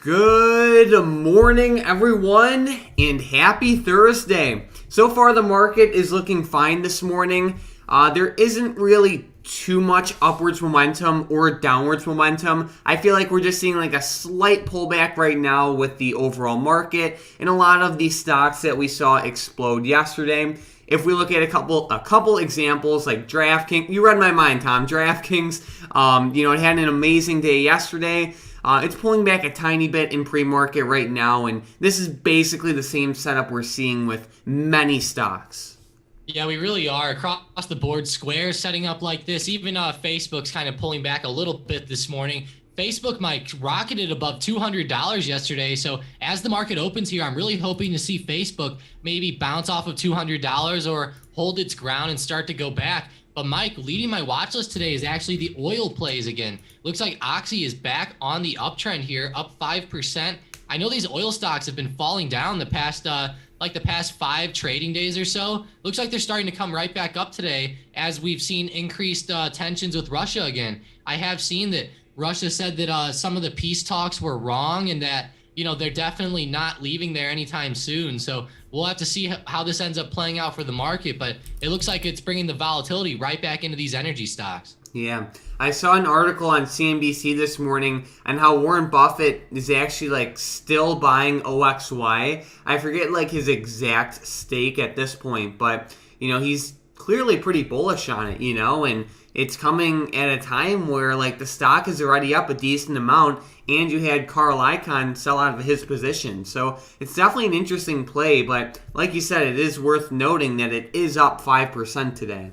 Good morning, everyone, and happy Thursday. So far, the market is looking fine this morning. There isn't really too much upwards momentum or downwards momentum. I feel like we're just seeing like a slight pullback right now with the overall market and a lot of these stocks that we saw explode yesterday. If we look at a couple examples like DraftKings, you read my mind, Tom. DraftKings, it had an amazing day yesterday. It's pulling back a tiny bit in pre-market right now, and this is basically the same setup we're seeing with many stocks. Yeah, we really are. Across the board, Square setting up like this. Even Facebook's kind of pulling back a little bit this morning. Facebook, Mike, rocketed above $200 yesterday. So as the market opens here, I'm really hoping to see Facebook maybe bounce off of $200 or hold its ground and start to go back. But Mike, leading my watch list today is actually the oil plays again. Looks like Oxy is back on the uptrend here, up 5%. I know these oil stocks have been falling down the past 5 trading days or so. Looks like they're starting to come right back up today as we've seen increased tensions with Russia again. I have seen that Russia said that some of the peace talks were wrong and that, they're definitely not leaving there anytime soon. So we'll have to see how this ends up playing out for the market, but it looks like it's bringing the volatility right back into these energy stocks. Yeah, I saw an article on CNBC this morning on how Warren Buffett is actually still buying OXY. I forget his exact stake at this point, but he's clearly pretty bullish on it, and it's coming at a time where the stock is already up a decent amount and you had Carl Icahn sell out of his position. So it's definitely an interesting play, but like you said, it is worth noting that it is up 5% today.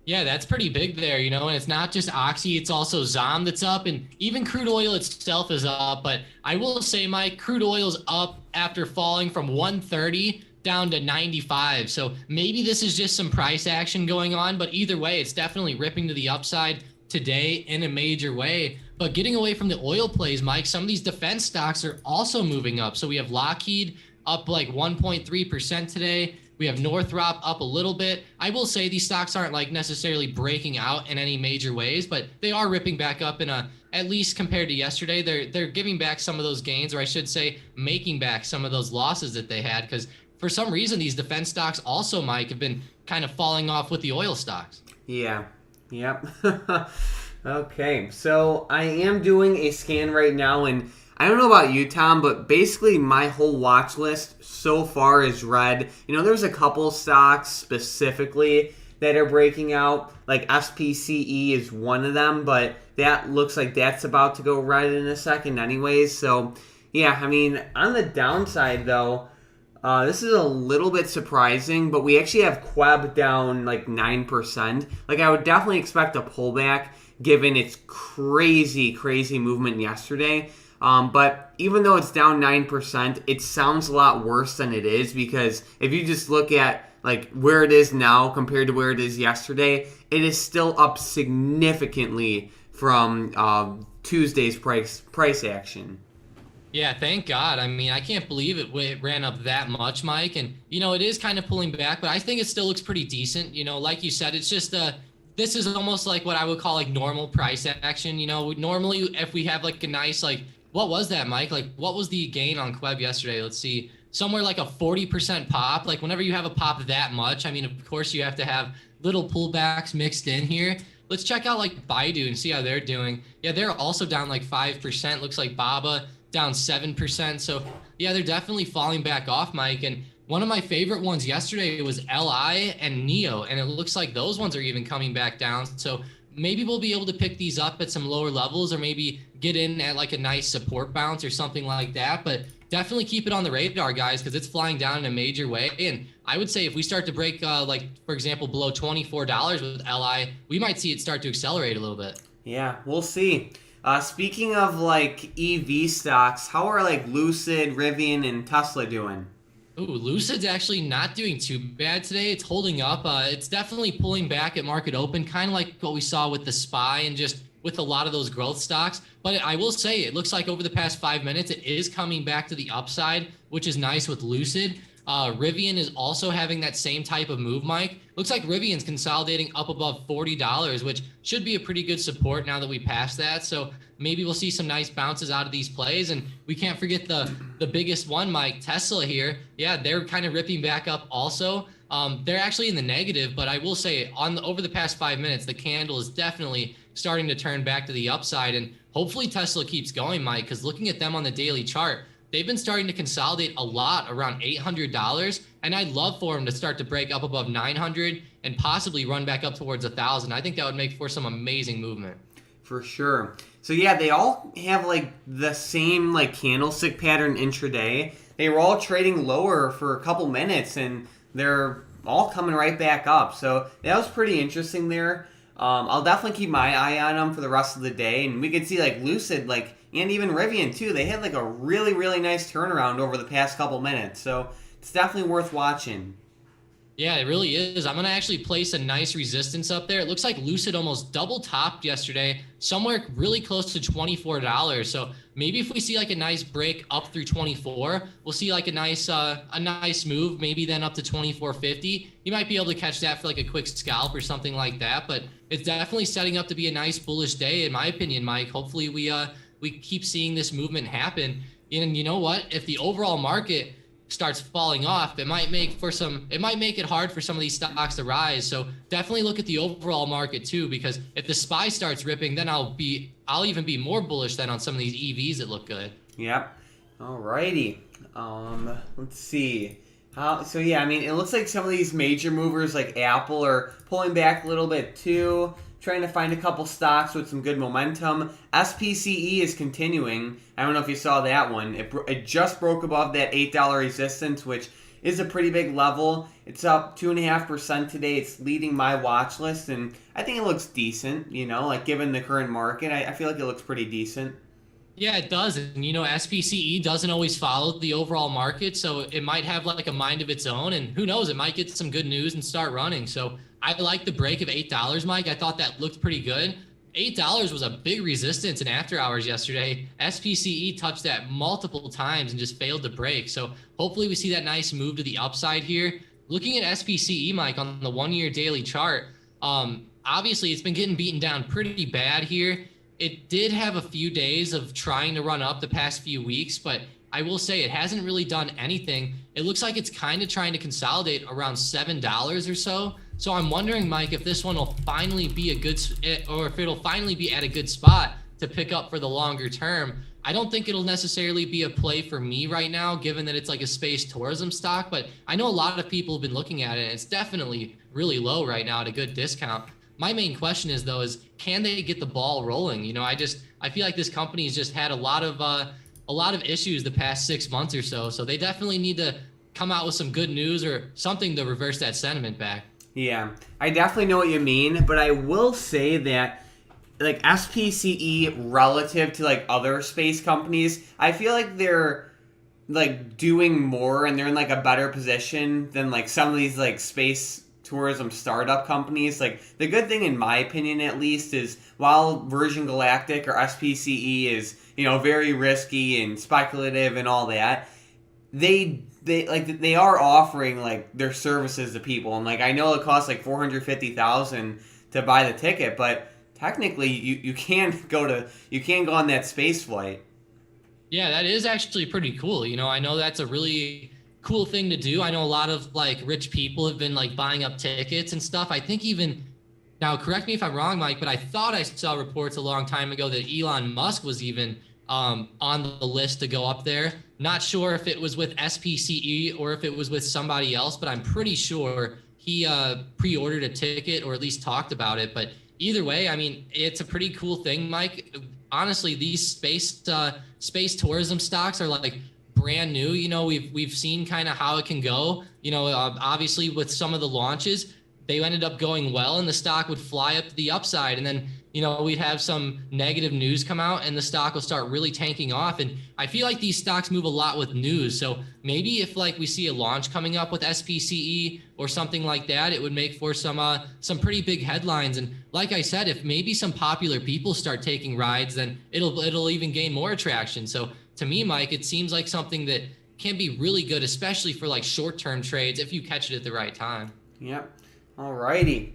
Yeah, that's pretty big there, and it's not just Oxy, it's also ZOM that's up, and even crude oil itself is up. But I will say, Mike, crude oil's up after falling from 130 down to 95. So maybe this is just some price action going on, but either way, it's definitely ripping to the upside today in a major way. But getting away from the oil plays, Mike, some of these defense stocks are also moving up. So we have Lockheed up 1.3% today. We have Northrop up a little bit. I will say these stocks aren't necessarily breaking out in any major ways, but they are ripping back up at least compared to yesterday. They're giving back some of those gains, or I should say making back some of those losses that they had, because for some reason these defense stocks also, Mike, have been kind of falling off with the oil stocks. Yeah. Yep. Okay, so I am doing a scan right now, and I don't know about you, Tom, but basically my whole watch list so far is red. There's a couple stocks specifically that are breaking out, like SPCE is one of them, but that looks like that's about to go red in a second anyways. So, yeah, on the downside, though, this is a little bit surprising, but we actually have Queb down 9%. I would definitely expect a pullback given its crazy movement yesterday. But even though it's down 9%, it sounds a lot worse than it is, because if you just look at where it is now compared to where it is yesterday, it is still up significantly from Tuesday's price action. Yeah, thank God. I can't believe it ran up that much, Mike. And, it is kind of pulling back, but I think it still looks pretty decent. Like you said, it's just this is almost like what I would call normal price action. Normally if we have a nice, what was that, Mike? What was the gain on Queb yesterday? Let's see. Somewhere a 40% pop. Whenever you have a pop that much, of course you have to have little pullbacks mixed in here. Let's check out Baidu and see how they're doing. Yeah, they're also down 5%. Looks like Baba down 7%. So yeah, they're definitely falling back off, Mike. And one of my favorite ones yesterday was LI and Neo, and it looks like those ones are even coming back down. So maybe we'll be able to pick these up at some lower levels, or maybe get in at a nice support bounce or something like that. But definitely keep it on the radar, guys, because it's flying down in a major way. And I would say if we start to break, for example, below $24 with LI, we might see it start to accelerate a little bit. Yeah, we'll see. Speaking of EV stocks, how are Lucid, Rivian, and Tesla doing? Ooh, Lucid's actually not doing too bad today. It's holding up. It's definitely pulling back at market open, kind of like what we saw with the SPY and just with a lot of those growth stocks. But I will say, it looks like over the past 5 minutes, it is coming back to the upside, which is nice with Lucid. Rivian is also having that same type of move, Mike. Looks like Rivian's consolidating up above $40, which should be a pretty good support now that we passed that. So maybe we'll see some nice bounces out of these plays. And we can't forget the biggest one, Mike, Tesla here. Yeah, they're kind of ripping back up also. They're actually in the negative, but I will say over the past 5 minutes, the candle is definitely starting to turn back to the upside. And hopefully Tesla keeps going, Mike, because looking at them on the daily chart, they've been starting to consolidate a lot around $800, and I'd love for them to start to break up above 900 and possibly run back up towards 1,000. I think that would make for some amazing movement. For sure. So yeah, they all have like the same like candlestick pattern intraday. They were all trading lower for a couple minutes, and they're all coming right back up. So that was pretty interesting there. I'll definitely keep my eye on them for the rest of the day, and we could see like Lucid, like, and even Rivian too. They had like a really, really nice turnaround over the past couple minutes. So it's definitely worth watching. Yeah, it really is. I'm going to actually place a nice resistance up there. It looks like Lucid almost double topped yesterday, somewhere really close to $24. So maybe if we see like a nice break up through 24, we'll see like a nice move, maybe then up to 24.50. You might be able to catch that for like a quick scalp or something like that. But it's definitely setting up to be a nice bullish day, in my opinion, Mike. Hopefully we keep seeing this movement happen. And you know what? If the overall market starts falling off, it might make it hard for some of these stocks to rise. So definitely look at the overall market too, because if the SPY starts ripping, then I'll even be more bullish than on some of these EVs that look good. Yep. Alrighty. Let's see. So yeah, I mean, it looks like some of these major movers like Apple are pulling back a little bit too. Trying to find a couple stocks with some good momentum. SPCE is continuing. I don't know if you saw that one. It just broke above that $8 resistance, which is a pretty big level. It's up 2.5% today. It's leading my watch list, and I think it looks decent, like given the current market. I feel like it looks pretty decent. Yeah, it does. And, SPCE doesn't always follow the overall market, so it might have like a mind of its own, and who knows, it might get some good news and start running. So I like the break of $8, Mike. I thought that looked pretty good. $8 was a big resistance in after hours yesterday. SPCE touched that multiple times and just failed to break. So hopefully we see that nice move to the upside here. Looking at SPCE, Mike, on the 1-year daily chart, obviously it's been getting beaten down pretty bad here. It did have a few days of trying to run up the past few weeks, but I will say it hasn't really done anything. It looks like it's kind of trying to consolidate around $7 or so. So I'm wondering, Mike, if this one will finally be if it'll finally be at a good spot to pick up for the longer term. I don't think it'll necessarily be a play for me right now, given that it's like a space tourism stock, but I know a lot of people have been looking at it, and it's definitely really low right now at a good discount. My main question is can they get the ball rolling? I feel like this company has just had a lot of issues the past 6 months or so. So they definitely need to come out with some good news or something to reverse that sentiment back. Yeah, I definitely know what you mean, but I will say that like SPCE relative to like other space companies, I feel like they're like doing more and they're in like a better position than like some of these like space tourism startup companies. Like the good thing, in my opinion at least, is while Virgin Galactic or SPCE is very risky and speculative and all that, they are offering like their services to people, and like I know it costs like $450,000 to buy the ticket, but technically you can't go on that space flight. Yeah, that is actually pretty cool. I know that's a really cool thing to do. I know a lot of like rich people have been like buying up tickets and stuff. I think even now, correct me if I'm wrong, Mike, but I thought I saw reports a long time ago that Elon Musk was even on the list to go up there. Not sure if it was with SPCE or if it was with somebody else, but I'm pretty sure he pre-ordered a ticket or at least talked about it. But either way, I mean, it's a pretty cool thing, Mike. Honestly, these space tourism stocks are like brand new. We've seen kind of how it can go. Obviously with some of the launches, they ended up going well and the stock would fly up to the upside, and then we'd have some negative news come out and the stock will start really tanking off. And I feel like these stocks move a lot with news. So maybe if like we see a launch coming up with SPCE or something like that, it would make for some pretty big headlines. And like I said, if maybe some popular people start taking rides, then it'll even gain more attraction. So to me, Mike, it seems like something that can be really good, especially for like short-term trades if you catch it at the right time. Yep. Alrighty.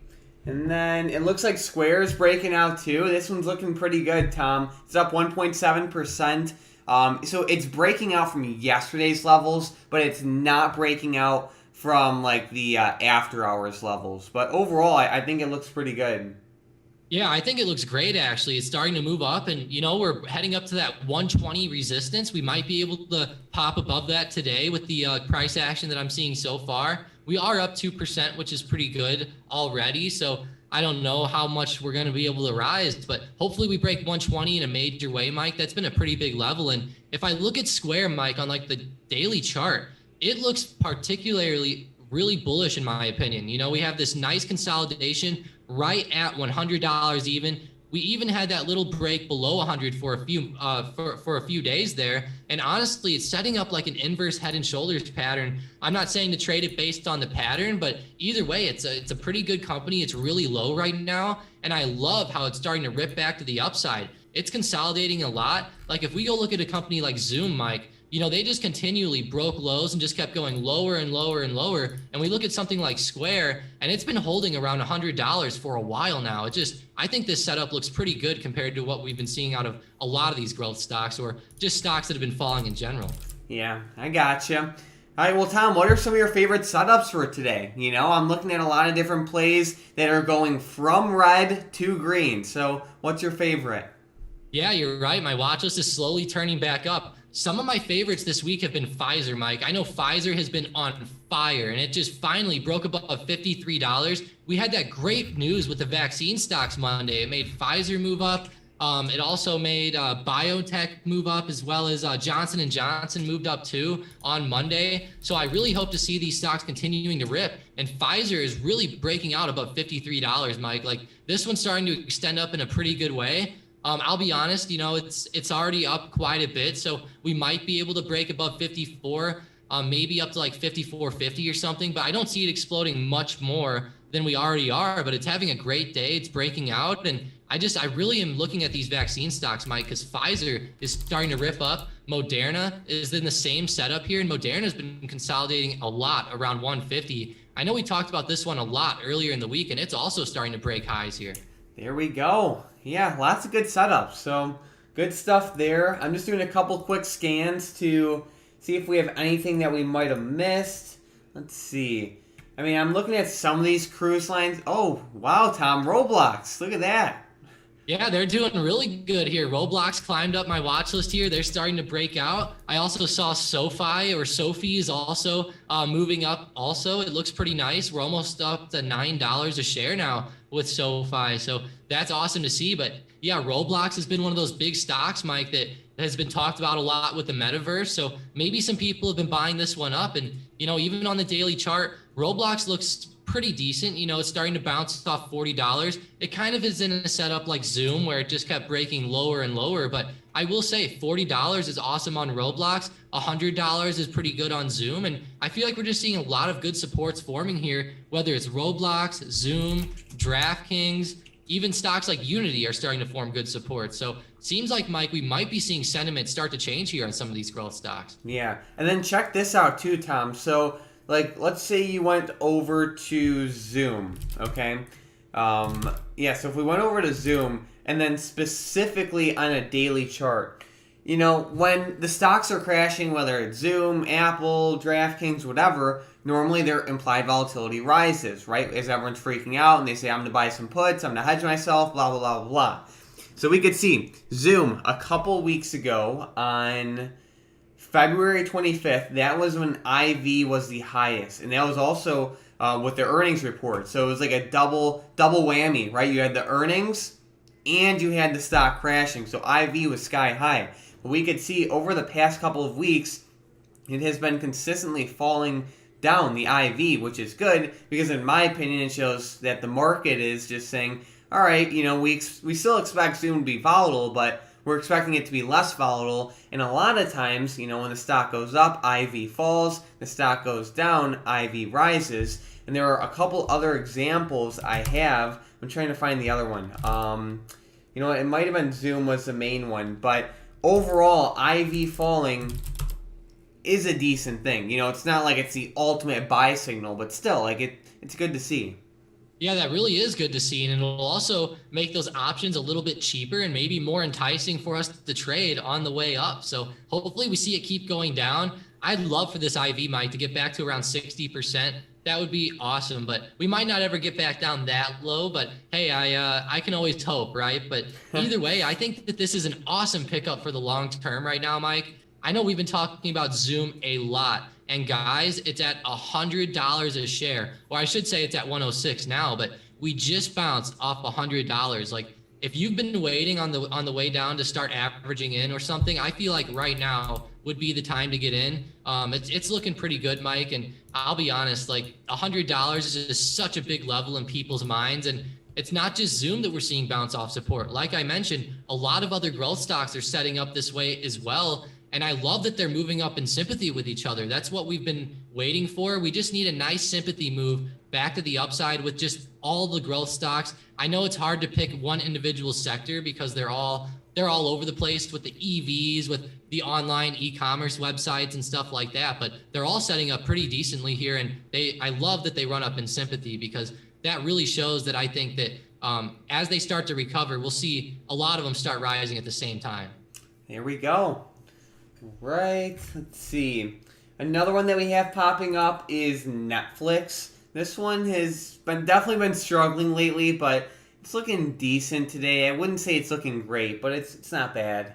And then it looks like Square's breaking out too. This one's looking pretty good, Tom. It's up 1.7%. So it's breaking out from yesterday's levels, but it's not breaking out from like the after hours levels. But overall, I think it looks pretty good. Yeah, I think it looks great, actually. It's starting to move up, and, we're heading up to that 120 resistance. We might be able to pop above that today with the price action that I'm seeing so far. We are up 2%, which is pretty good already, so I don't know how much we're going to be able to rise, but hopefully we break 120 in a major way, Mike. That's been a pretty big level, and if I look at Square, Mike, on, like, the daily chart, it looks particularly really bullish in my opinion. We have this nice consolidation right at $100 even. We even had that little break below 100 for a few days there. And honestly, it's setting up like an inverse head and shoulders pattern. I'm not saying to trade it based on the pattern, but either way, it's a pretty good company. It's really low right now. And I love how it's starting to rip back to the upside. It's consolidating a lot. Like if we go look at a company like Zoom, Mike, they just continually broke lows and just kept going lower and lower and lower. And we look at something like Square, and it's been holding around $100 for a while now. I think this setup looks pretty good compared to what we've been seeing out of a lot of these growth stocks or just stocks that have been falling in general. Yeah, I gotcha. All right, well, Tom, what are some of your favorite setups for today? I'm looking at a lot of different plays that are going from red to green. So what's your favorite? Yeah, you're right. My watch list is slowly turning back up. Some of my favorites this week have been Pfizer, Mike. I know Pfizer has been on fire, and it just finally broke above $53. We had that great news with the vaccine stocks Monday. It made Pfizer move up. It also made biotech move up, as well as Johnson & Johnson moved up too on Monday. So I really hope to see these stocks continuing to rip. And Pfizer is really breaking out above $53, Mike. Like this one's starting to extend up in a pretty good way. I'll be honest, it's already up quite a bit, so we might be able to break above 54, maybe up to like 54.50 or something, but I don't see it exploding much more than we already are, but it's having a great day. It's breaking out, and I really am looking at these vaccine stocks, Mike, because Pfizer is starting to rip up. Moderna is in the same setup here, and Moderna has been consolidating a lot around 150. I know we talked about this one a lot earlier in the week, and it's also starting to break highs here. There we go. Yeah, lots of good setups. So good stuff there. I'm just doing a couple quick scans to see if we have anything that we might have missed. Let's see. I'm looking at some of these cruise lines. Oh, wow, Tom. Roblox. Look at that. Yeah, they're doing really good here. Roblox climbed up my watch list here. They're starting to break out. I also saw SoFi is also moving up also. It looks pretty nice. We're almost up to $9 a share now with SoFi. So that's awesome to see. But yeah, Roblox has been one of those big stocks, Mike, that has been talked about a lot with the metaverse. So maybe some people have been buying this one up. And, even on the daily chart, Roblox looks pretty decent. It's starting to bounce off $40. It kind of is in a setup like Zoom where it just kept breaking lower and lower. But I will say $40 is awesome on Roblox. $100 is pretty good on Zoom. And I feel like we're just seeing a lot of good supports forming here, whether it's Roblox, Zoom, DraftKings, even stocks like Unity are starting to form good support. So seems like, Mike, we might be seeing sentiment start to change here on some of these growth stocks. Yeah. And then check this out too, Tom. So let's say you went over to Zoom, okay? So if we went over to Zoom and then specifically on a daily chart, when the stocks are crashing, whether it's Zoom, Apple, DraftKings, whatever, normally their implied volatility rises, right? As everyone's freaking out and they say, I'm going to buy some puts, I'm going to hedge myself, blah, blah, blah, blah. So we could see Zoom a couple weeks ago on February 25th, that was when IV was the highest. And that was also with the earnings report. So it was like a double whammy, right? You had the earnings and you had the stock crashing. So IV was sky high. But we could see over the past couple of weeks, it has been consistently falling down, the IV, which is good because in my opinion, it shows that the market is just saying, all right, we still expect Zoom to be volatile, but we're expecting it to be less volatile, and a lot of times, when the stock goes up, IV falls, the stock goes down, IV rises, and there are a couple other examples I have. I'm trying to find the other one. It might have been Zoom was the main one, but overall, IV falling, is a decent thing. It's not like it's the ultimate buy signal, but still, like it's good to see. Yeah, that really is good to see. And it'll also make those options a little bit cheaper and maybe more enticing for us to trade on the way up. So hopefully we see it keep going down. I'd love for this IV, Mike, to get back to around 60%. That would be awesome. But we might not ever get back down that low. But hey, I can always hope, right? But either way, I think that this is an awesome pickup for the long term right now, Mike. I know we've been talking about Zoom a lot. And guys, it's at $100 a share, or I should say it's at 106 now, but we just bounced off $100. Like if you've been waiting on the way down to start averaging in or something, I feel like right now would be the time to get in. It's looking pretty good, Mike. And I'll be honest, like $100 is just such a big level in people's minds. And it's not just Zoom that we're seeing bounce off support. Like I mentioned, a lot of other growth stocks are setting up this way as well. And I love that they're moving up in sympathy with each other. That's what we've been waiting for. We just need a nice sympathy move back to the upside with just all the growth stocks. I know it's hard to pick one individual sector because they're all over the place with the EVs, with the online e-commerce websites and stuff like that. But they're all setting up pretty decently here. And I love that they run up in sympathy because that really shows that I think that as they start to recover, we'll see a lot of them start rising at the same time. Here we go. Right, let's see. Another one that we have popping up is Netflix. This one has definitely been struggling lately, but it's looking decent today. I wouldn't say it's looking great, but it's not bad.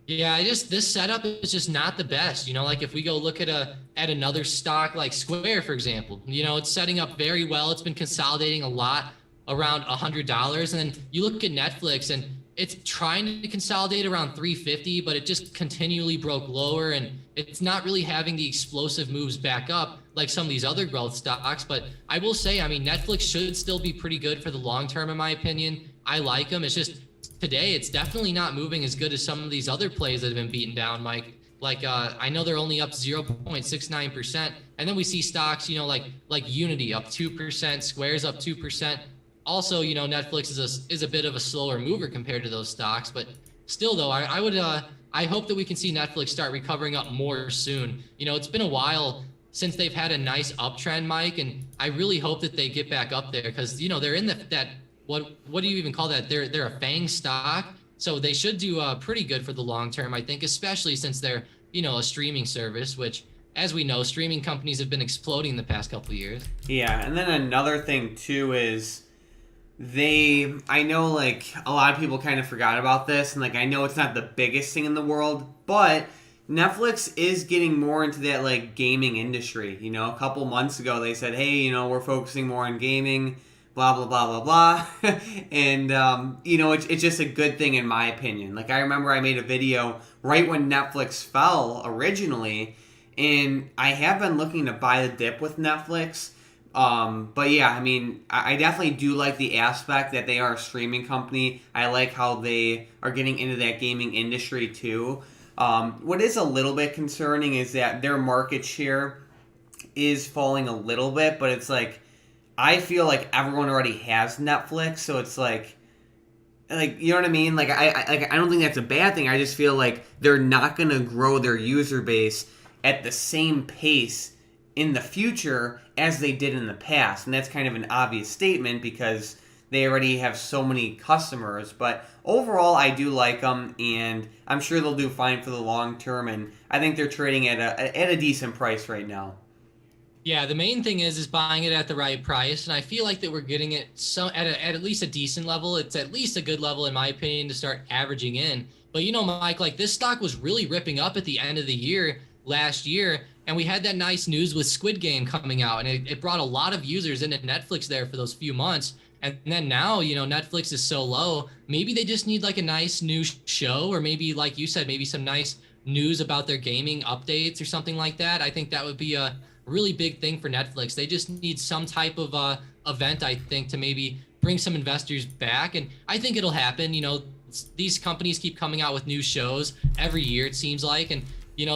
Yeah, this setup is just not the best. Like if we go look at another stock like Square, for example, it's setting up very well. It's been consolidating a lot around $100, and then you look at Netflix and it's trying to consolidate around 350, but it just continually broke lower, and it's not really having the explosive moves back up like some of these other growth stocks. But I will say, Netflix should still be pretty good for the long term, in my opinion. I like them. It's just today, it's definitely not moving as good as some of these other plays that have been beaten down, Mike. Like I know they're only up 0.69%, and then we see stocks, like Unity up 2%, Square's up 2%. Also, Netflix is a bit of a slower mover compared to those stocks, but still, though, I hope that we can see Netflix start recovering up more soon. It's been a while since they've had a nice uptrend, Mike, and I really hope that they get back up there because they're in that what do you even call that? They're a FANG stock, so they should do pretty good for the long term, I think, especially since they're a streaming service, which, as we know, streaming companies have been exploding the past couple of years. Yeah, and then another thing too is I know like a lot of people kind of forgot about this, and like I know it's not the biggest thing in the world, but Netflix is getting more into that like gaming industry. A couple months ago they said, hey, we're focusing more on gaming, blah blah blah blah blah, and it's just a good thing in my opinion. Like I remember I made a video right when Netflix fell originally, and I have been looking to buy the dip with Netflix. But yeah, I definitely do like the aspect that they are a streaming company. I like how they are getting into that gaming industry too. What is a little bit concerning is that their market share is falling a little bit, but it's like, I feel like everyone already has Netflix, so it's like, you know what I mean? Like, I don't think that's a bad thing. I just feel like they're not going to grow their user base at the same pace in the future as they did in the past. And that's kind of an obvious statement because they already have so many customers. But overall, I do like them, and I'm sure they'll do fine for the long term. And I think they're trading at a decent price right now. Yeah, the main thing is buying it at the right price, and I feel like that we're getting it at least a decent level. It's at least a good level, in my opinion, to start averaging in. But Mike, like this stock was really ripping up at the end of the year last year, and we had that nice news with Squid Game coming out, and it brought a lot of users into Netflix there for those few months. And then now, Netflix is so low. Maybe they just need like a nice new show, or maybe, like you said, maybe some nice news about their gaming updates or something like that. I think that would be a really big thing for Netflix. They just need some type of event, I think, to maybe bring some investors back. And I think it'll happen. These companies keep coming out with new shows every year, it seems like. And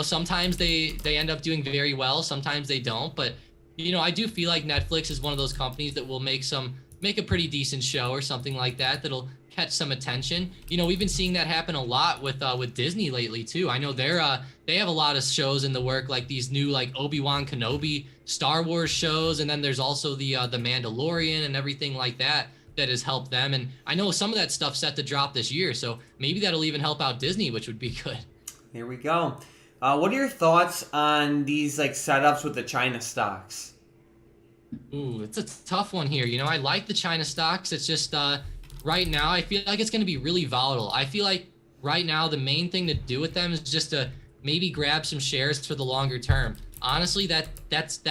sometimes they end up doing very well, sometimes they don't. But I do feel like Netflix is one of those companies that will make some make a pretty decent show or something like that that'll catch some attention. We've been seeing that happen a lot with Disney lately too. I know they have a lot of shows in the work, like these new like Obi-Wan Kenobi Star Wars shows, and then there's also the Mandalorian and everything like that has helped them. And I know some of that stuff set to drop this year, so maybe that'll even help out Disney, which would be good. Here we go. What are your thoughts on these like setups with the China stocks? Ooh, it's a tough one here. I like the China stocks. It's just right now I feel like it's going to be really volatile. I feel like right now the main thing to do with them is just to maybe grab some shares for the longer term. Honestly, that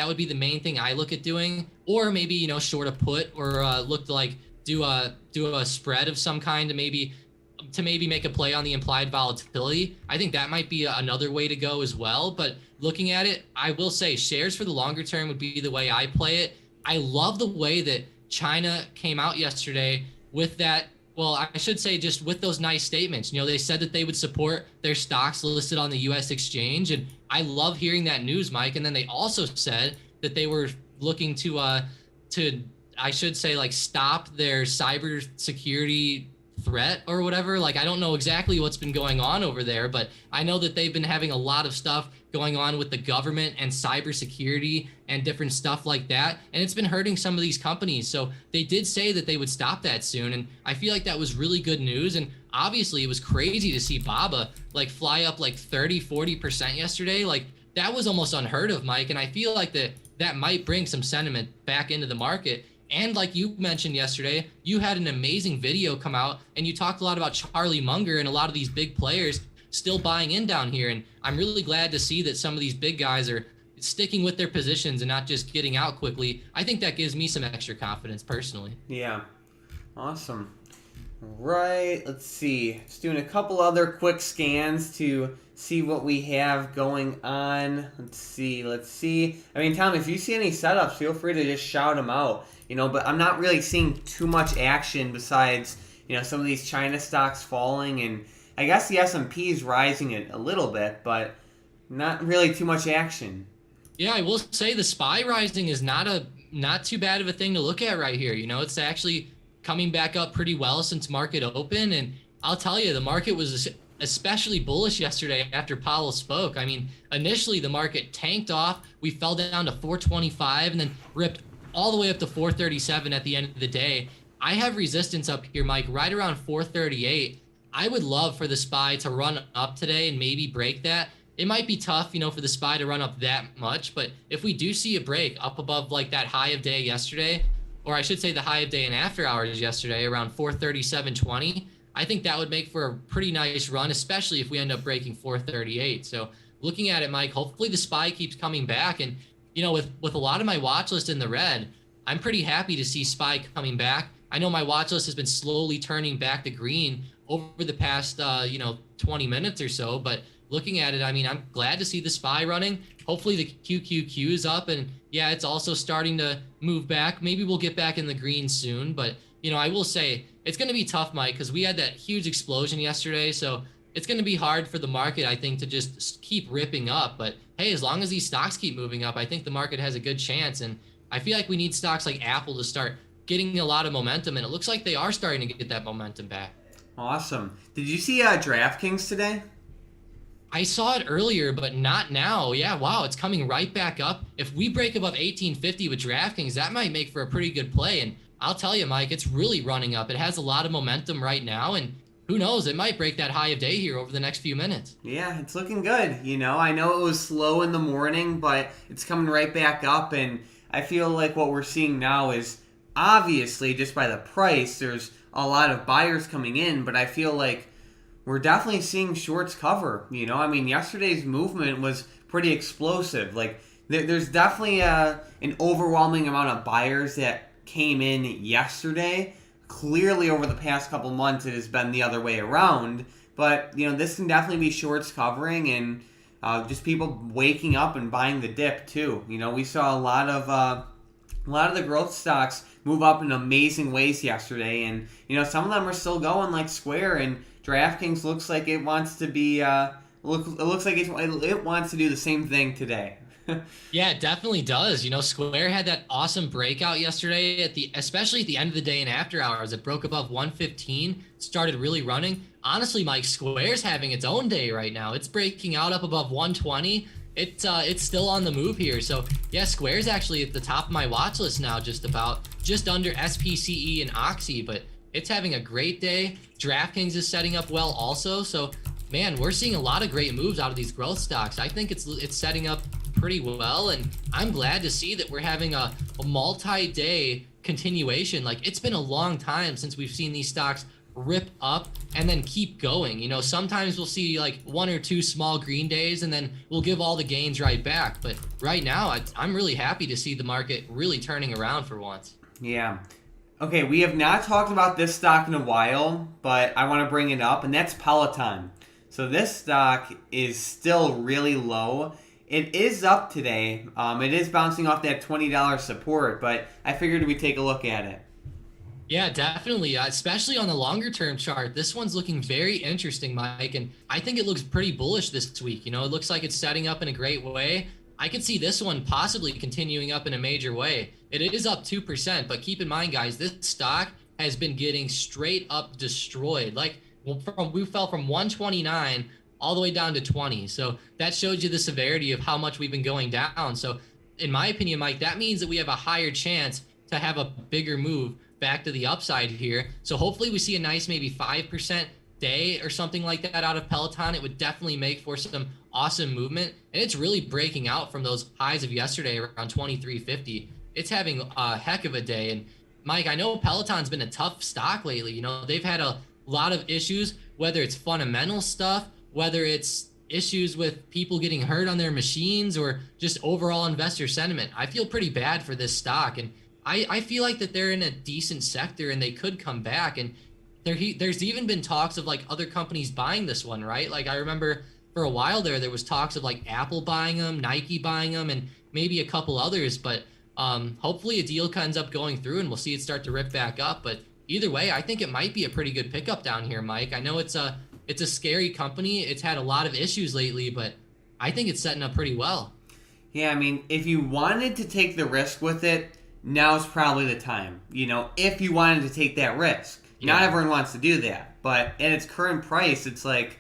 would be the main thing I look at doing, or maybe short a put, or look to like do a spread of some kind to maybe make a play on the implied volatility. I think that might be another way to go as well. But looking at it, I will say shares for the longer term would be the way I play it. I love the way that China came out yesterday with that. Well, I should say just with those nice statements. They said that they would support their stocks listed on the U.S. exchange. And I love hearing that news, Mike. And then they also said that they were looking to I should say, like, stop their cybersecurity threat or whatever. Like, I don't know exactly what's been going on over there, but I know that they've been having a lot of stuff going on with the government and cybersecurity and different stuff like that, and it's been hurting some of these companies. So they did say that they would stop that soon, and I feel like that was really good news. And obviously it was crazy to see BABA like fly up like 30-40% yesterday. Like, that was almost unheard of, Mike, and I feel like that might bring some sentiment back into the market. And like you mentioned yesterday, you had an amazing video come out and you talked a lot about Charlie Munger and a lot of these big players still buying in down here. And I'm really glad to see that some of these big guys are sticking with their positions and not just getting out quickly. I think that gives me some extra confidence personally. Yeah. Awesome. Right. Let's see. Just doing a couple other quick scans to see what we have going on. Let's see. I mean, Tom, if you see any setups, feel free to just shout them out. But I'm not really seeing too much action besides, some of these China stocks falling, and I guess the S&P is rising a little bit, but not really too much action. Yeah, I will say the SPY rising is not too bad of a thing to look at right here. It's actually coming back up pretty well since market open, and I'll tell you, the market was especially bullish yesterday after Powell spoke. I mean, initially the market tanked off. We fell down to 425 and then ripped all the way up to 437 at the end of the day. I have resistance up here, Mike, right around 438. I would love for the SPY to run up today and maybe break that. It might be tough, for the SPY to run up that much, but if we do see a break up above like that high of day yesterday, or I should say the high of day and after hours yesterday around 437.20, I think that would make for a pretty nice run, especially if we end up breaking 438. So looking at it, Mike, hopefully the SPY keeps coming back. And with a lot of my watch list in the red, I'm pretty happy to see SPY coming back. I know my watch list has been slowly turning back to green over the past 20 minutes or so, but looking at it, I mean, I'm glad to see the SPY running. Hopefully the QQQ is up, and yeah, it's also starting to move back. Maybe we'll get back in the green soon, but I will say it's going to be tough, Mike, because we had that huge explosion yesterday, so it's going to be hard for the market, I think, to just keep ripping up. But hey, as long as these stocks keep moving up, I think the market has a good chance. And I feel like we need stocks like Apple to start getting a lot of momentum, and it looks like they are starting to get that momentum back. Awesome. Did you see DraftKings today? I saw it earlier, but not now. Yeah, wow, it's coming right back up. If we break above 1850 with DraftKings, that might make for a pretty good play. And I'll tell you, Mike, it's really running up. It has a lot of momentum right now, and who knows, it might break that high of day here over the next few minutes. Yeah, it's looking good. I know it was slow in the morning, but it's coming right back up, and I feel like what we're seeing now is obviously just by the price, there's a lot of buyers coming in, but I feel like we're definitely seeing shorts cover. I mean, yesterday's movement was pretty explosive. Like, there's definitely an overwhelming amount of buyers that came in yesterday. Clearly, over the past couple months, it has been the other way around. But, this can definitely be shorts covering and just people waking up and buying the dip, too. We saw a lot of the growth stocks move up in amazing ways yesterday. And, some of them are still going like Square, and DraftKings looks like it wants to be, it looks like it wants to do the same thing today. Yeah, it definitely does. Square had that awesome breakout yesterday especially at the end of the day and after hours. It broke above 115, started really running. Honestly, Mike, Square's having its own day right now. It's breaking out up above 120. It's still on the move here. So yeah, Square's actually at the top of my watch list now, just under SPCE and Oxy, but it's having a great day. DraftKings is setting up well also. So man, we're seeing a lot of great moves out of these growth stocks. I think it's setting up pretty well, and I'm glad to see that we're having a multi-day continuation. Like, it's been a long time since we've seen these stocks rip up and then keep going. Sometimes we'll see like one or two small green days and then we'll give all the gains right back. But right now, I'm really happy to see the market really turning around for once. Yeah. Okay, we have not talked about this stock in a while, but I want to bring it up, and that's Peloton. So this stock is still really low. It is up today. It is bouncing off that $20 support, but I figured we'd take a look at it. Yeah, definitely. Especially on the longer term chart. This one's looking very interesting, Mike. And I think it looks pretty bullish this week. It looks like it's setting up in a great way. I could see this one possibly continuing up in a major way. It is up 2%, but keep in mind, guys, this stock has been getting straight up destroyed. We fell from 129 all the way down to 20. So that shows you the severity of how much we've been going down. So in my opinion, Mike, that means that we have a higher chance to have a bigger move back to the upside here. So hopefully we see a nice maybe 5% day or something like that out of Peloton. It would definitely make for some awesome movement. And it's really breaking out from those highs of yesterday around 23.50. It's having a heck of a day. And Mike, I know Peloton's been a tough stock lately. They've had a lot of issues, whether it's fundamental stuff, whether it's issues with people getting hurt on their machines, or just overall investor sentiment. I feel pretty bad for this stock, and I feel like that they're in a decent sector and they could come back. And there's even been talks of like other companies buying this one, right? Like I remember for a while there was talks of like Apple buying them, Nike buying them, and maybe a couple others. But hopefully a deal ends up going through and we'll see it start to rip back up. But either way, I think it might be a pretty good pickup down here, Mike. I know it's a scary company. It's had a lot of issues lately, but I think it's setting up pretty well. Yeah, I mean, if you wanted to take the risk with it, now's probably the time. If you wanted to take that risk. Yeah. Not everyone wants to do that, but at its current price, it's like,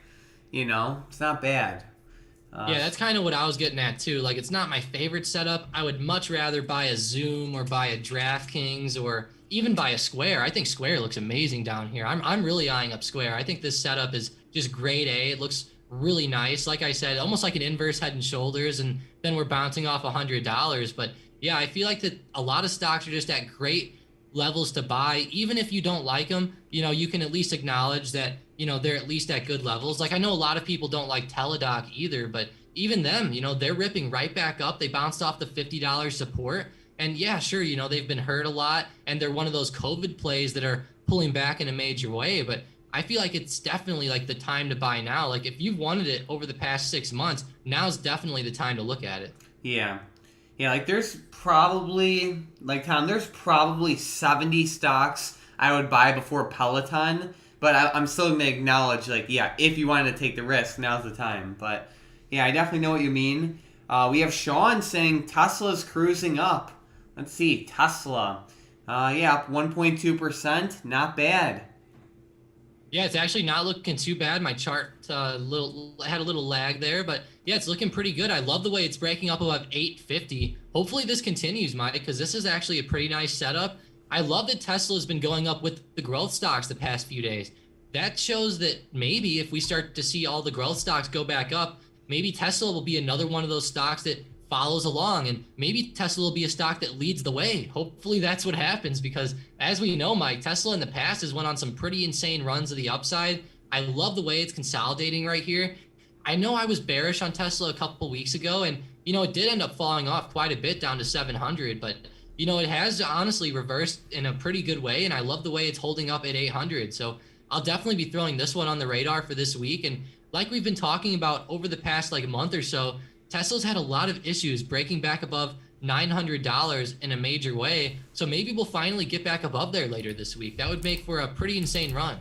it's not bad. Yeah, that's kind of what I was getting at too. Like, it's not my favorite setup. I would much rather buy a Zoom or buy a DraftKings or even buy a Square. I think Square looks amazing down here. I'm really eyeing up Square. I think this setup is just grade A. It looks really nice. Like I said, almost like an inverse Head and Shoulders, and then we're bouncing off $100. But yeah, I feel like that a lot of stocks are just at great levels to buy. Even if you don't like them, you can at least acknowledge that, they're at least at good levels. Like I know a lot of people don't like Teladoc either, but even them, they're ripping right back up. They bounced off the $50 support. And yeah, sure, they've been hurt a lot and they're one of those COVID plays that are pulling back in a major way. But I feel like it's definitely like the time to buy now. Like if you've wanted it over the past 6 months, now's definitely the time to look at it. Yeah. Yeah, like there's probably, like Tom, there's probably 70 stocks I would buy before Peloton, but I'm still going to acknowledge, like, yeah, if you wanted to take the risk, now's the time. But yeah, I definitely know what you mean. We have Sean saying Tesla's cruising up. Let's see, Tesla. Yeah, up 1.2%, not bad. Yeah, it's actually not looking too bad. My chart had a little lag there, but yeah, it's looking pretty good. I love the way it's breaking up above 850. Hopefully this continues, Mike, because this is actually a pretty nice setup. I love that Tesla has been going up with the growth stocks the past few days. That shows that maybe if we start to see all the growth stocks go back up, maybe Tesla will be another one of those stocks that follows along, and maybe Tesla will be a stock that leads the way. Hopefully that's what happens, because as we know, Mike, Tesla in the past has went on some pretty insane runs to the upside. I love the way it's consolidating right here. I know I was bearish on Tesla a couple weeks ago, and it did end up falling off quite a bit down to 700, but it has honestly reversed in a pretty good way, and I love the way it's holding up at 800. So I'll definitely be throwing this one on the radar for this week. And like we've been talking about over the past like month or so, Tesla's had a lot of issues breaking back above $900 in a major way. So maybe we'll finally get back above there later this week. That would make for a pretty insane run.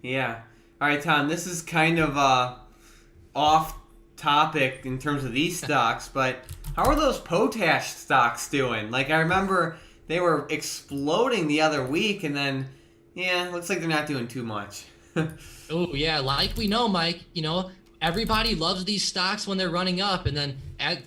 Yeah. All right, Tom, this is kind of off topic in terms of these stocks, but how are those potash stocks doing? Like, I remember they were exploding the other week, and then, yeah, looks like they're not doing too much. Oh yeah, like we know, Mike. Everybody loves these stocks when they're running up, and then,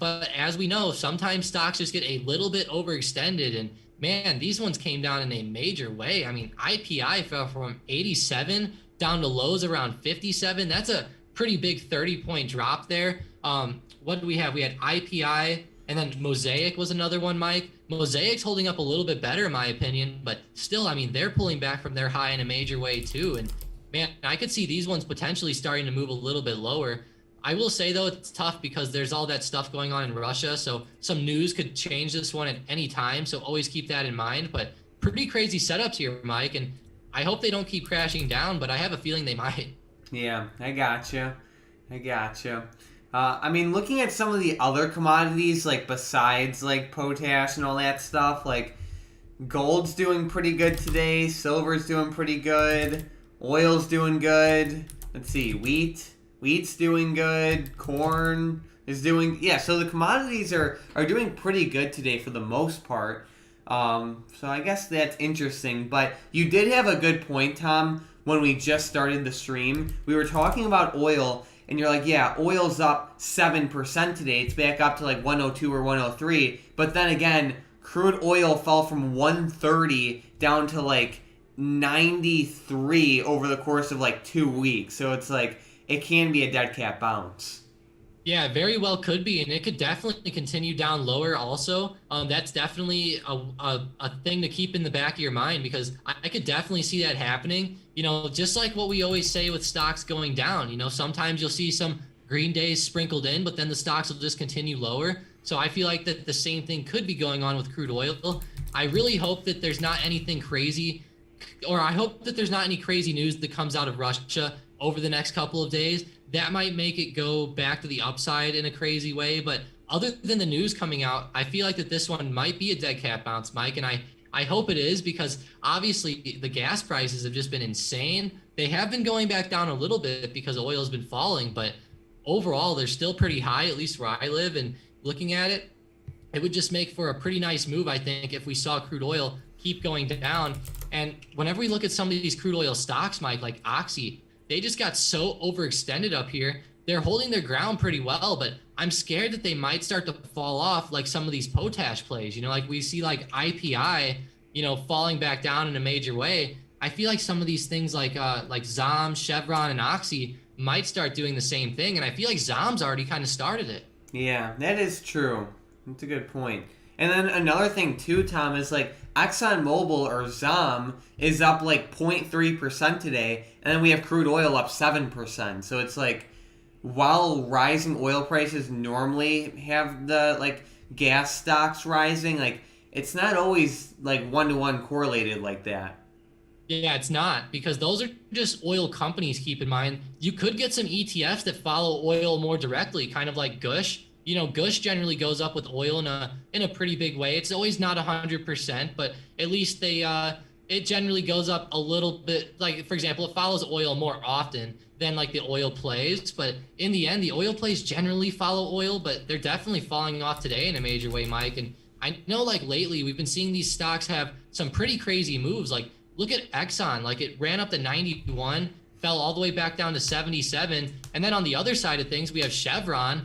but as we know, sometimes stocks just get a little bit overextended, and man, these ones came down in a major way. I mean, IPI fell from 87 down to lows around 57. That's a pretty big 30-point drop there. What do we have? We had IPI, and then Mosaic was another one, Mike. Mosaic's holding up a little bit better, in my opinion, but still, I mean, they're pulling back from their high in a major way too, and man, I could see these ones potentially starting to move a little bit lower. I will say, though, it's tough because there's all that stuff going on in Russia, so some news could change this one at any time, so always keep that in mind. But pretty crazy setups here, Mike, and I hope they don't keep crashing down, but I have a feeling they might. Yeah, I gotcha. I mean, looking at some of the other commodities, like besides like potash and all that stuff, like gold's doing pretty good today, silver's doing pretty good, oil's doing good. Let's see, wheat's doing good, corn is doing, yeah, so the commodities are doing pretty good today for the most part. So I guess that's interesting, but you did have a good point, Tom, when we just started the stream. We were talking about oil, and you're like, yeah, oil's up 7% today. It's back up to like 102 or 103. But then again, crude oil fell from 130 down to like 93 over the course of like 2 weeks. So it's like, it can be a dead cat bounce. Yeah, very well could be, and it could definitely continue down lower also. That's definitely a thing to keep in the back of your mind, because I could definitely see that happening. Just like what we always say with stocks going down, sometimes you'll see some green days sprinkled in, but then the stocks will just continue lower. So I feel like that the same thing could be going on with crude oil. I really hope that there's not anything crazy, or I hope that there's not any crazy news that comes out of Russia over the next couple of days. That might make it go back to the upside in a crazy way. But other than the news coming out, I feel like that this one might be a dead cat bounce, Mike. And I hope it is, because obviously the gas prices have just been insane. They have been going back down a little bit because oil has been falling, but overall they're still pretty high, at least where I live. And looking at it, it would just make for a pretty nice move, I think, if we saw crude oil keep going down. And whenever we look at some of these crude oil stocks, Mike, like Oxy, they just got so overextended up here. They're holding their ground pretty well, but I'm scared that they might start to fall off like some of these potash plays. Like we see like IPI, falling back down in a major way. I feel like some of these things like ZOM, Chevron, and Oxy might start doing the same thing, and I feel like ZOM's already kind of started it. Yeah, that is true. That's a good point. And then another thing too, Tom, is like ExxonMobil or ZOM is up like 0.3% today, and then we have crude oil up 7%. So it's like, while rising oil prices normally have the like gas stocks rising, like it's not always like 1-to-1 correlated like that. Yeah, it's not, because those are just oil companies, keep in mind. You could get some ETFs that follow oil more directly, kind of like Gush. Gush generally goes up with oil in a pretty big way. It's always not 100%, but at least it generally goes up a little bit. Like, for example, it follows oil more often than like the oil plays. But in the end, the oil plays generally follow oil, but they're definitely falling off today in a major way, Mike. And I know like lately we've been seeing these stocks have some pretty crazy moves. Like, look at Exxon. Like, it ran up to 91, fell all the way back down to 77. And then on the other side of things, we have Chevron.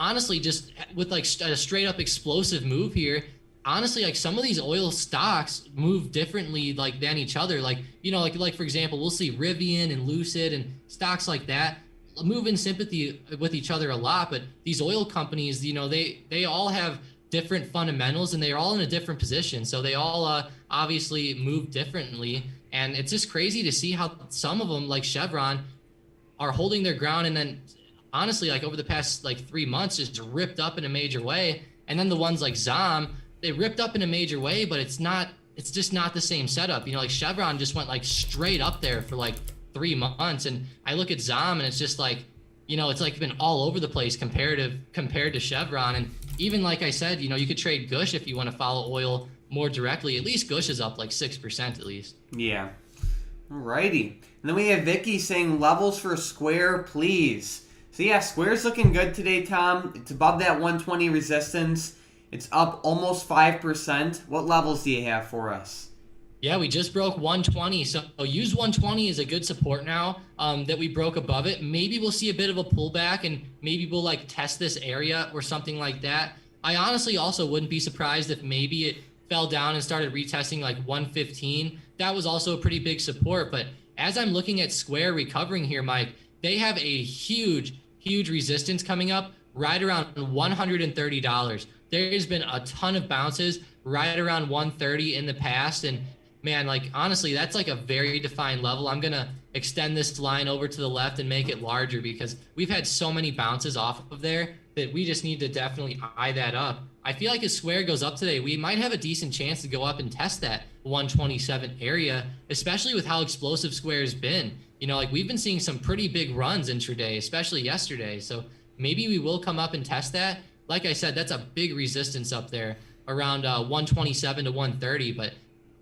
Honestly, just with like a straight up explosive move here. Honestly, like some of these oil stocks move differently like than each other. Like, like for example, we'll see Rivian and Lucid and stocks like that move in sympathy with each other a lot. But these oil companies, they all have different fundamentals, and they're all in a different position. So they all obviously move differently. And it's just crazy to see how some of them, like Chevron, are holding their ground, and then honestly, like over the past like 3 months, just ripped up in a major way. And then the ones like ZOM, they ripped up in a major way, but it's just not the same setup. Like Chevron just went like straight up there for like 3 months. And I look at ZOM, and it's just like, it's like been all over the place compared to Chevron. And even like I said, you could trade Gush if you want to follow oil more directly. At least Gush is up like 6% at least. Yeah. Alrighty. And then we have Vicky saying levels for Square, please. So yeah, Square's looking good today, Tom. It's above that 120 resistance. It's up almost 5%. What levels do you have for us? Yeah, we just broke 120. So use 120 as a good support now that we broke above it. Maybe we'll see a bit of a pullback and maybe we'll like test this area or something like that. I honestly also wouldn't be surprised if maybe it fell down and started retesting like 115. That was also a pretty big support. But as I'm looking at Square recovering here, Mike, they have a huge resistance coming up right around $130. There has been a ton of bounces right around 130 in the past. And man, like honestly, that's like a very defined level. I'm going to extend this line over to the left and make it larger because we've had so many bounces off of there that we just need to definitely eye that up. I feel like if Square goes up today, we might have a decent chance to go up and test that 127 area, especially with how explosive Square has been. You know, like we've been seeing some pretty big runs intraday, especially yesterday. So maybe we will come up and test that. Like I said, that's a big resistance up there around 127 to 130. But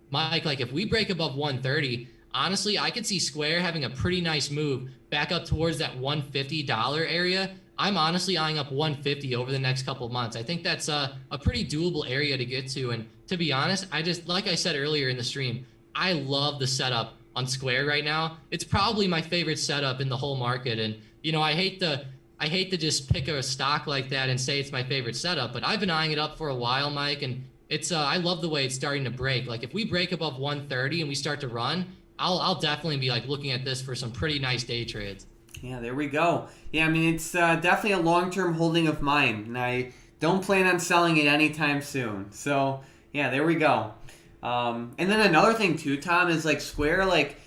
Mike, like if we break above 130, honestly, I could see Square having a pretty nice move back up towards that $150 area. I'm honestly eyeing up 150 over the next couple of months. I think that's a pretty doable area to get to. And to be honest, like I said earlier in the stream, I love the setup on Square right now. It's probably my favorite setup in the whole market. And, you know, I hate to just pick a stock like that and say it's my favorite setup, but I've been eyeing it up for a while, Mike. And it's, I love the way it's starting to break. Like if we break above 130 and we start to run, I'll definitely be like looking at this for some pretty nice day trades. Yeah, there we go. Yeah, I mean, it's definitely a long-term holding of mine, and I don't plan on selling it anytime soon. So, yeah, there we go. And then another thing, too, Tom, is, like, Square, like,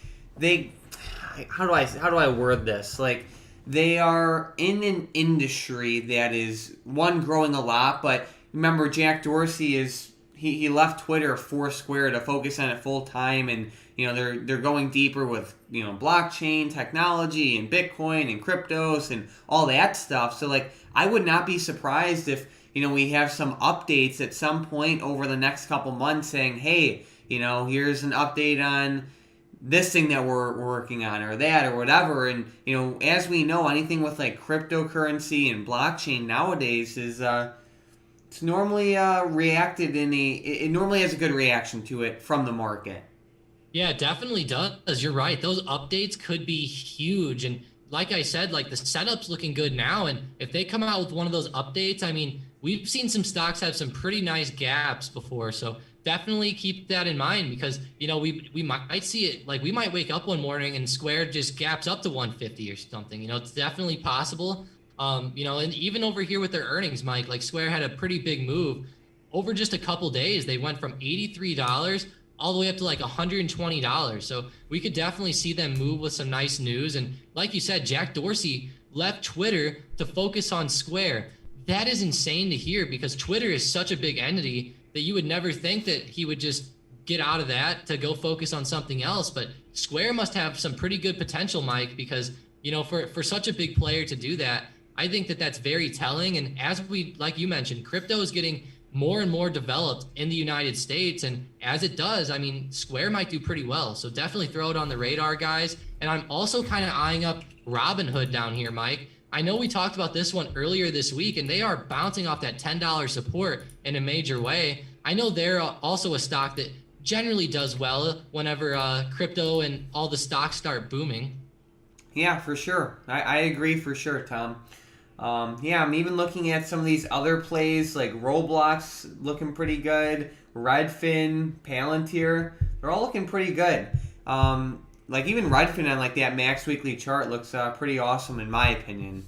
how do I word this? Like, they are in an industry that is, one, growing a lot, but remember, Jack Dorsey he left Twitter for Square to focus on it full time, and you know they're going deeper with blockchain technology and Bitcoin and cryptos and all that stuff. So like I would not be surprised if we have some updates at some point over the next couple months saying, hey, here's an update on this thing that we're working on or that or whatever. And as we know, anything with like cryptocurrency and blockchain nowadays is it's normally reacted it normally has a good reaction to it from the market. Yeah, it definitely does. You're right. Those updates could be huge. And like I said, like the setup's looking good now. And if they come out with one of those updates, I mean, we've seen some stocks have some pretty nice gaps before. So definitely keep that in mind because, we might see it. Like we might wake up one morning and Square just gaps up to 150 or something. It's definitely possible. And even over here with their earnings, Mike, like Square had a pretty big move over just a couple days. They went from $83 all the way up to like $120. So we could definitely see them move with some nice news. And like you said, Jack Dorsey left Twitter to focus on Square. That is insane to hear because Twitter is such a big entity that you would never think that he would just get out of that to go focus on something else. But Square must have some pretty good potential, Mike, because, for such a big player to do that, I think that that's very telling. And as like you mentioned, crypto is getting more and more developed in the United States. And as it does, I mean, Square might do pretty well. So definitely throw it on the radar, guys. And I'm also kind of eyeing up Robinhood down here, Mike. I know we talked about this one earlier this week, and they are bouncing off that $10 support in a major way. I know they're also a stock that generally does well whenever crypto and all the stocks start booming. Yeah, for sure. I agree for sure, Tom. Yeah, I'm even looking at some of these other plays like Roblox looking pretty good, Redfin, Palantir, they're all looking pretty good. Like even Redfin on like that max weekly chart looks pretty awesome in my opinion.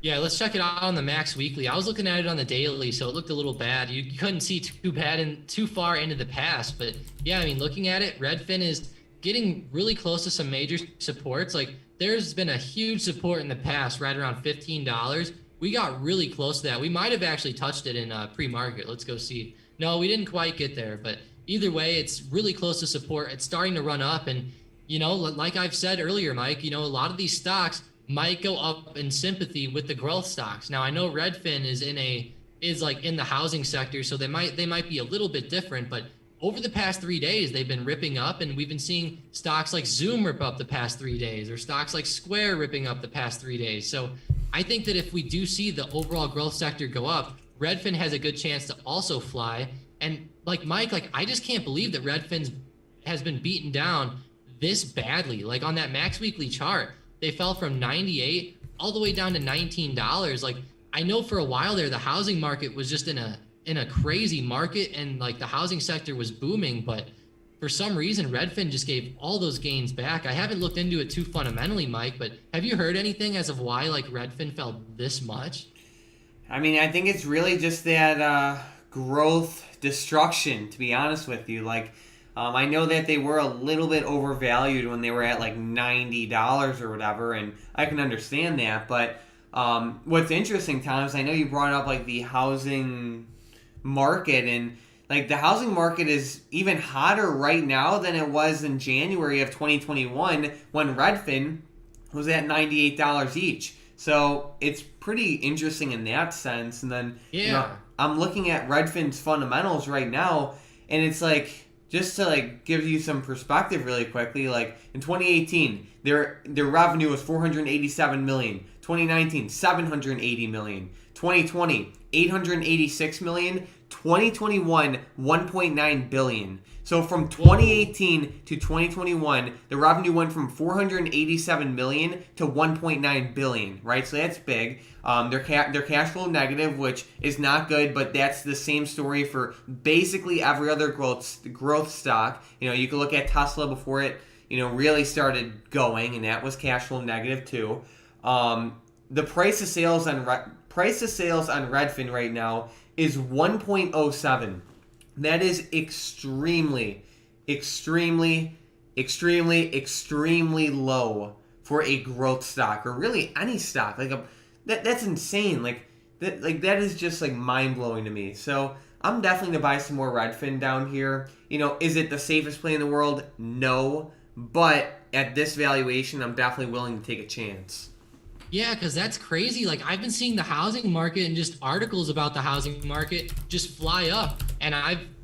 Yeah, let's check it out on the max weekly. I was looking at it on the daily, so it looked a little bad. You couldn't see too bad and too far into the past, but yeah, I mean, looking at it, Redfin is getting really close to some major supports. Like there's been a huge support in the past, right around $15. We got really close to that. We might have actually touched it in pre-market. Let's go see. No, we didn't quite get there, but either way, it's really close to support. It's starting to run up, and like I've said earlier, Mike, a lot of these stocks might go up in sympathy with the growth stocks. Now I know Redfin is in the housing sector, so they might be a little bit different, but over the past 3 days, they've been ripping up, and we've been seeing stocks like Zoom rip up the past 3 days, or stocks like Square ripping up the past 3 days. So I think that if we do see the overall growth sector go up, Redfin has a good chance to also fly. And like Mike, like I just can't believe that Redfin's has been beaten down this badly. Like on that max weekly chart, they fell from 98 all the way down to $19. Like I know for a while there, the housing market was just in a crazy market and like the housing sector was booming, but for some reason, Redfin just gave all those gains back. I haven't looked into it too fundamentally, Mike, but have you heard anything as of why like Redfin fell this much? I mean, I think it's really just that growth destruction, to be honest with you. Like, I know that they were a little bit overvalued when they were at like $90 or whatever, and I can understand that. But what's interesting, Tom, is I know you brought up like the housing market, and like the housing market is even hotter right now than it was in January of 2021 when Redfin was at $98 each. So it's pretty interesting in that sense. And then I'm looking at Redfin's fundamentals right now, and it's like, just to like give you some perspective really quickly, like in 2018, their revenue was $487 million. 2019, $780 million. 2020, $886 million. 2021, $1.9 billion. So from 2018 to 2021, the revenue went from $487 million to $1.9 billion, right? So that's big. They're cash flow negative, which is not good, but that's the same story for basically every other growth stock. You can look at Tesla before it, really started going, and that was cash flow negative too. The price of sales on Redfin right now is 1.07. That is extremely low for a growth stock, or really any stock. Like that's insane. That is just like mind blowing to me. So I'm definitely gonna buy some more Redfin down here. Is it the safest play in the world? No, but at this valuation, I'm definitely willing to take a chance. Yeah, because that's crazy. Like I've been seeing the housing market and just articles about the housing market just fly up, and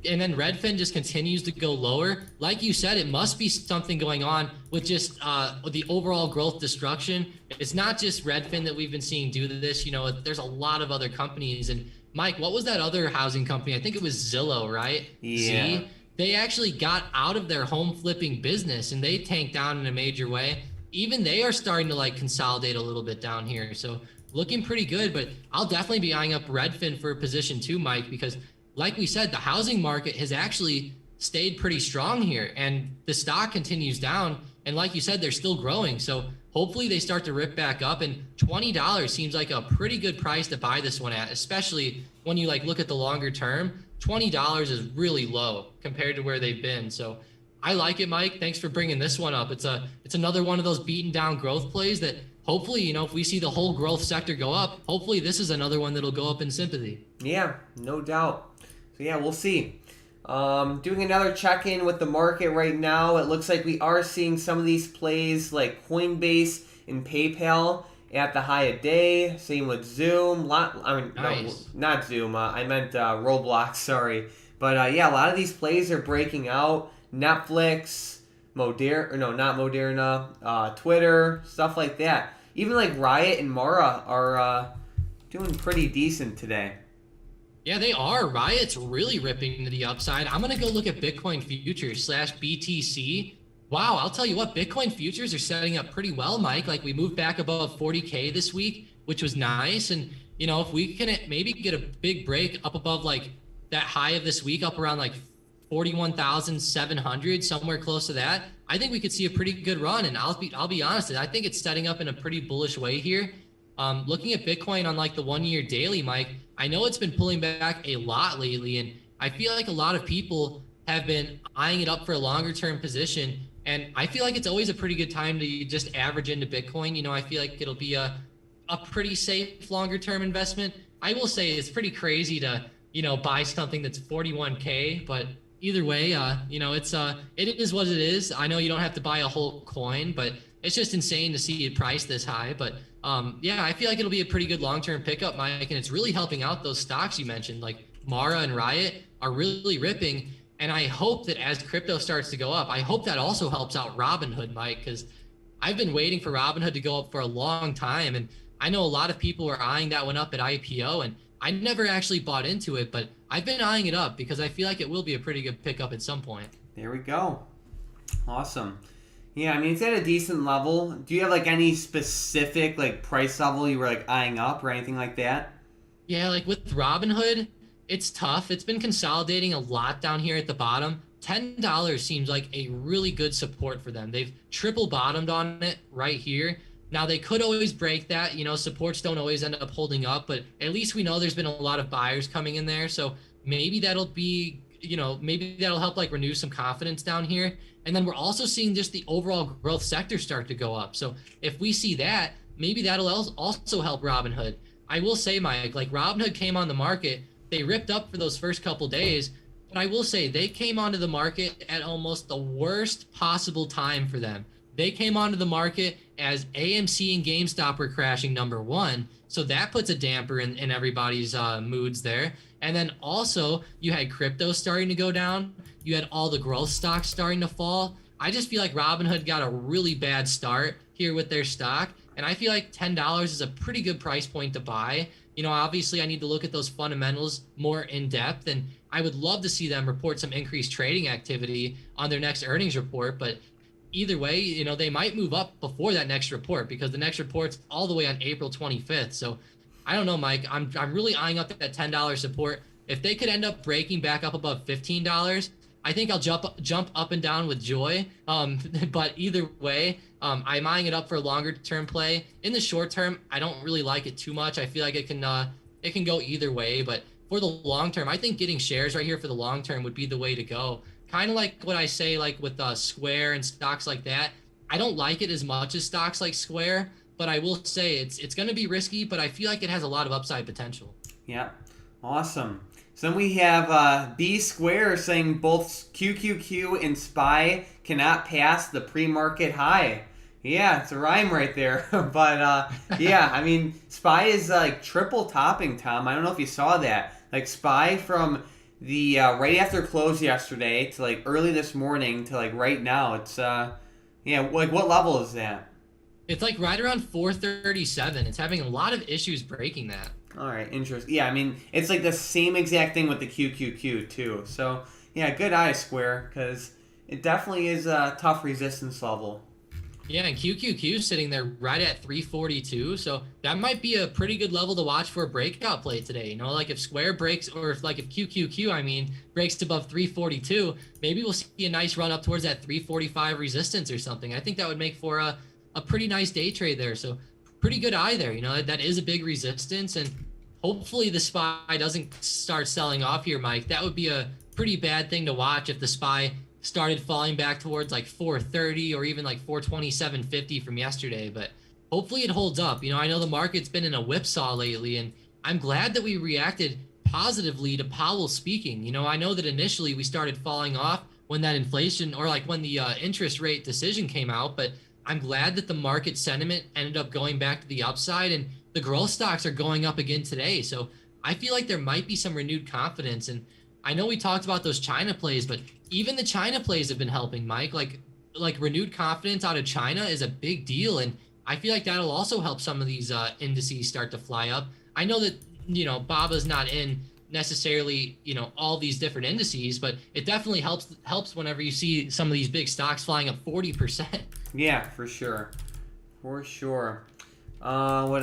then Redfin just continues to go lower. Like you said, it must be something going on with just the overall growth destruction. It's not just Redfin that we've been seeing do this. There's a lot of other companies. And Mike, what was that other housing company? I think it was Zillow, right? Yeah. Z? They actually got out of their home flipping business and they tanked down in a major way. Even they are starting to like consolidate a little bit down here. So looking pretty good, but I'll definitely be eyeing up Redfin for a position too, Mike, because like we said, the housing market has actually stayed pretty strong here and the stock continues down. And like you said, they're still growing. So hopefully they start to rip back up, and $20 seems like a pretty good price to buy this one at, especially when you like look at the longer term. $20 is really low compared to where they've been. So I like it, Mike. Thanks for bringing this one up. It's another one of those beaten down growth plays that hopefully, if we see the whole growth sector go up, hopefully this is another one that'll go up in sympathy. Yeah, no doubt. So yeah, we'll see. Doing another check-in with the market right now. It looks like we are seeing some of these plays like Coinbase and PayPal at the high of day. Same with Zoom. Nice. No, not Zoom. I meant Roblox. Sorry, but yeah, a lot of these plays are breaking out. Netflix, not Moderna, Twitter, stuff like that. Even like Riot and Mara are doing pretty decent today. Yeah, they are. Riot's really ripping to the upside. I'm going to go look at Bitcoin futures /BTC. Wow, I'll tell you what, Bitcoin futures are setting up pretty well, Mike. Like we moved back above 40K this week, which was nice. And, if we can maybe get a big break up above like that high of this week, up around like 41,700, somewhere close to that, I think we could see a pretty good run. And I'll be honest, I think it's setting up in a pretty bullish way here. Looking at Bitcoin on like the 1 year daily, Mike, I know it's been pulling back a lot lately, and I feel like a lot of people have been eyeing it up for a longer term position. And I feel like it's always a pretty good time to just average into Bitcoin. I feel like it'll be a pretty safe longer term investment. I will say it's pretty crazy to, buy something that's 41K, but either way, it is what it is. I know you don't have to buy a whole coin, but it's just insane to see it priced this high. But yeah, I feel like it'll be a pretty good long-term pickup, Mike, and it's really helping out those stocks you mentioned, like Mara and Riot are really ripping. And I hope that as crypto starts to go up, I hope that also helps out Robinhood, Mike, because I've been waiting for Robinhood to go up for a long time. And I know a lot of people were eyeing that one up at IPO, and I never actually bought into it, but I've been eyeing it up because I feel like it will be a pretty good pickup at some point. There we go. Awesome. Yeah, I mean, it's at a decent level. Do you have like any specific like price level you were like eyeing up or anything like that? Yeah, like with Robinhood, it's tough. It's been consolidating a lot down here at the bottom. $10 seems like a really good support for them. They've triple bottomed on it right here. Now they could always break that. Supports don't always end up holding up, but at least we know there's been a lot of buyers coming in there. So maybe that'll be, maybe that'll help like renew some confidence down here. And then we're also seeing just the overall growth sector start to go up. So if we see that, maybe that'll also help Robinhood. I will say, Mike, like Robinhood came on the market, they ripped up for those first couple days, but I will say they came onto the market at almost the worst possible time for them. They came onto the market as AMC and GameStop were crashing, number one. So that puts a damper in everybody's moods there. And then also you had crypto starting to go down. You had all the growth stocks starting to fall. I just feel like Robinhood got a really bad start here with their stock. And I feel like $10 is a pretty good price point to buy. Obviously I need to look at those fundamentals more in depth, and I would love to see them report some increased trading activity on their next earnings report. But either way, they might move up before that next report because the next report's all the way on April 25th. So I don't know, Mike. I'm really eyeing up that $10 support. If they could end up breaking back up above $15, I think I'll jump up and down with joy. But either way, I'm eyeing it up for a longer term play. In the short term, I don't really like it too much. I feel like it can go either way. But for the long term, I think getting shares right here for the long term would be the way to go. Kind of like what I say, like with Square and stocks like that. I don't like it as much as stocks like Square, but I will say it's going to be risky, but I feel like it has a lot of upside potential. Yeah, awesome. So then we have B Square saying both QQQ and SPY cannot pass the pre-market high. Yeah, it's a rhyme right there. But yeah, I mean, SPY is like triple topping, Tom. I don't know if you saw that. Like SPY from the right after close yesterday to like early this morning to like right now. It's yeah, like what level is that? It's like right around 437. It's having a lot of issues breaking that. All right, interesting. Yeah, I mean, it's like the same exact thing with the QQQ too. So yeah, good eye, Square, because it definitely is a tough resistance level. Yeah, and QQQ sitting there right at 342, so that might be a pretty good level to watch for a breakout play today. Like if Square breaks, or if QQQ, breaks to above 342, maybe we'll see a nice run up towards that 345 resistance or something. I think that would make for a pretty nice day trade there. So pretty good eye there. That is a big resistance, and hopefully the SPY doesn't start selling off here, Mike. That would be a pretty bad thing to watch if the SPY started falling back towards like 430 or even like 427.50 from yesterday. But hopefully it holds up. I know the market's been in a whipsaw lately, and I'm glad that we reacted positively to Powell speaking. I know that initially we started falling off when that inflation, or like when the interest rate decision came out, but I'm glad that the market sentiment ended up going back to the upside, and the growth stocks are going up again today. So I feel like there might be some renewed confidence. And I know we talked about those China plays, but even the China plays have been helping, Mike. Like renewed confidence out of China is a big deal, and I feel like that'll also help some of these indices start to fly up. I know that Baba's not in necessarily all these different indices, but it definitely helps whenever you see some of these big stocks flying up 40%. Yeah, for sure. What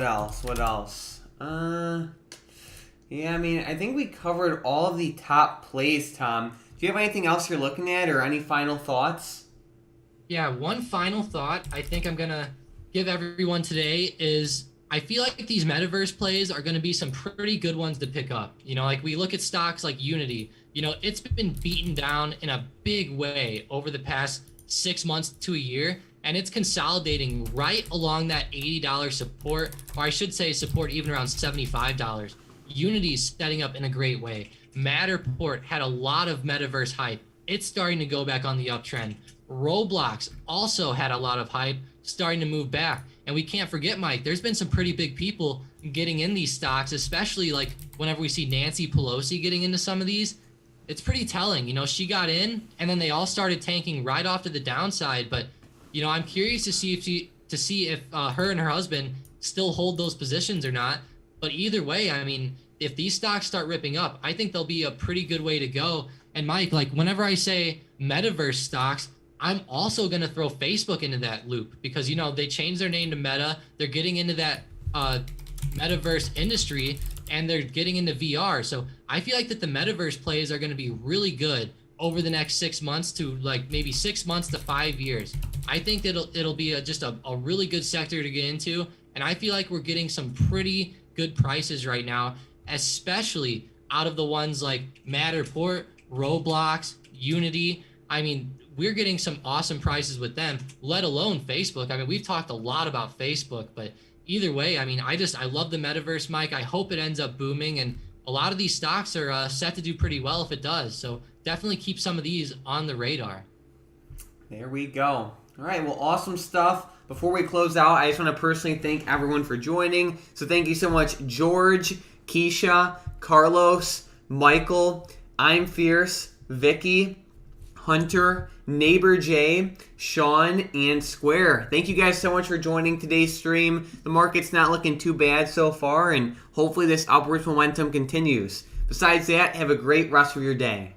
else? Yeah, I mean, I think we covered all of the top plays, Tom. Do you have anything else you're looking at, or any final thoughts? Yeah, one final thought I think I'm going to give everyone today is I feel like these metaverse plays are going to be some pretty good ones to pick up. Like we look at stocks like Unity, it's been beaten down in a big way over the past 6 months to a year, and it's consolidating right along that $80 support, or I should say support even around $75. Unity's setting up in a great way. Matterport had a lot of metaverse hype. It's starting to go back on the uptrend. Roblox also had a lot of hype, starting to move back. And we can't forget, Mike, there's been some pretty big people getting in these stocks, especially like whenever we see Nancy Pelosi getting into some of these. It's pretty telling. She got in, and then they all started tanking right off to the downside. But I'm curious to see if her and her husband still hold those positions or not. But either way, I mean, if these stocks start ripping up, I think they'll be a pretty good way to go. And Mike, like whenever I say metaverse stocks, I'm also going to throw Facebook into that loop because, you know, they changed their name to Meta. They're getting into that metaverse industry and they're getting into VR. So I feel like that the metaverse plays are going to be really good over the next 6 months to like maybe 6 months to 5 years. I think that it'll be just a really good sector to get into. And I feel like we're getting some pretty good prices right now, especially out of the ones like Matterport, Roblox, Unity. I mean, we're getting some awesome prices with them, let alone Facebook. I mean, we've talked a lot about Facebook, but either way, I mean, I love the metaverse, Mike. I hope it ends up booming, and a lot of these stocks are set to do pretty well if it does. So definitely keep some of these on the radar. There we go. All right, well, awesome stuff. Before we close out, I just want to personally thank everyone for joining. So thank you so much, George, Keisha, Carlos, Michael, I'm Fierce, Vicky, Hunter, Neighbor Jay, Sean, and Square. Thank you guys so much for joining today's stream. The market's not looking too bad so far, and hopefully this upwards momentum continues. Besides that, have a great rest of your day.